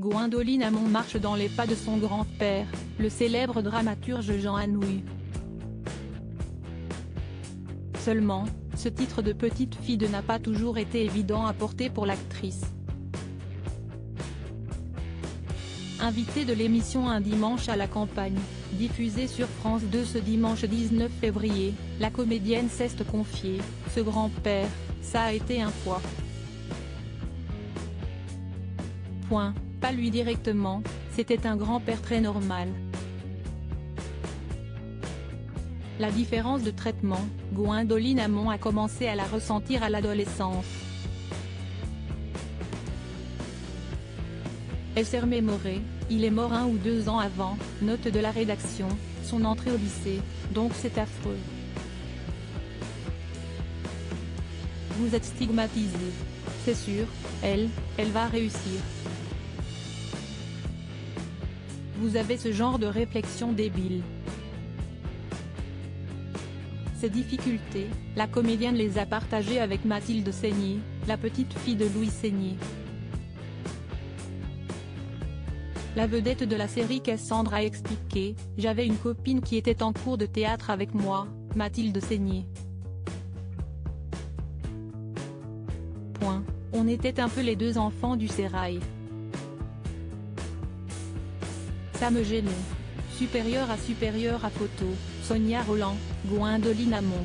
Gwendoline Amon marche dans les pas de son grand-père, le célèbre dramaturge Jean Anouilh. Seulement, ce titre de petite fille n'a pas toujours été évident à porter pour l'actrice. Invitée de l'émission Un dimanche à la campagne, diffusée sur France 2 ce dimanche 19 février, la comédienne s'est confiée: ce grand-père, ça a été un poids. Point, pas lui directement, c'était un grand-père très normal. La différence de traitement, Gwendoline Amon a commencé à la ressentir à l'adolescence. Elle s'est remémorée: il est mort 1 ou 2 ans avant, note de la rédaction, son entrée au lycée, donc c'est affreux. Vous êtes stigmatisé. C'est sûr, elle va réussir. Vous avez ce genre de réflexion débile. Ces difficultés, la comédienne les a partagées avec Mathilde Seigner, la petite fille de Louis Seigner. La vedette de la série Cassandre a expliqué: j'avais une copine qui était en cours de théâtre avec moi, Mathilde Seigner. Point. On était un peu les deux enfants du sérail. Ça me gênait. Supérieure à photo, Sonia Rolland, Gwendoline Amon.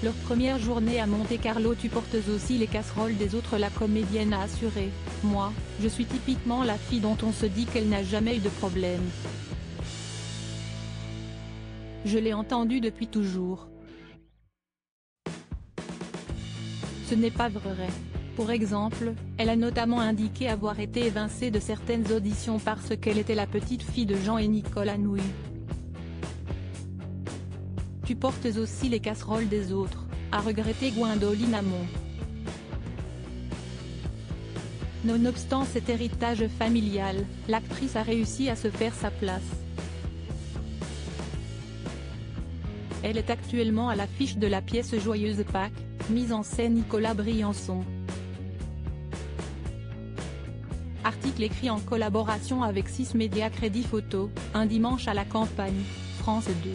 Leur première journée à Monte-Carlo: tu portes aussi les casseroles des autres, la comédienne a assuré. Moi, je suis typiquement la fille dont on se dit qu'elle n'a jamais eu de problème. Je l'ai entendu depuis toujours. Ce n'est pas vrai. Pour exemple, elle a notamment indiqué avoir été évincée de certaines auditions parce qu'elle était la petite fille de Jean et Nicole Anouilh. Tu portes aussi les casseroles des autres, a regretté Gwendoline Amon. Nonobstant cet héritage familial, l'actrice a réussi à se faire sa place. Elle est actuellement à l'affiche de la pièce Joyeuse Pâques, mise en scène Nicolas Briançon. Article écrit en collaboration avec 6 médias Crédit Photo, Un dimanche à la campagne, France 2.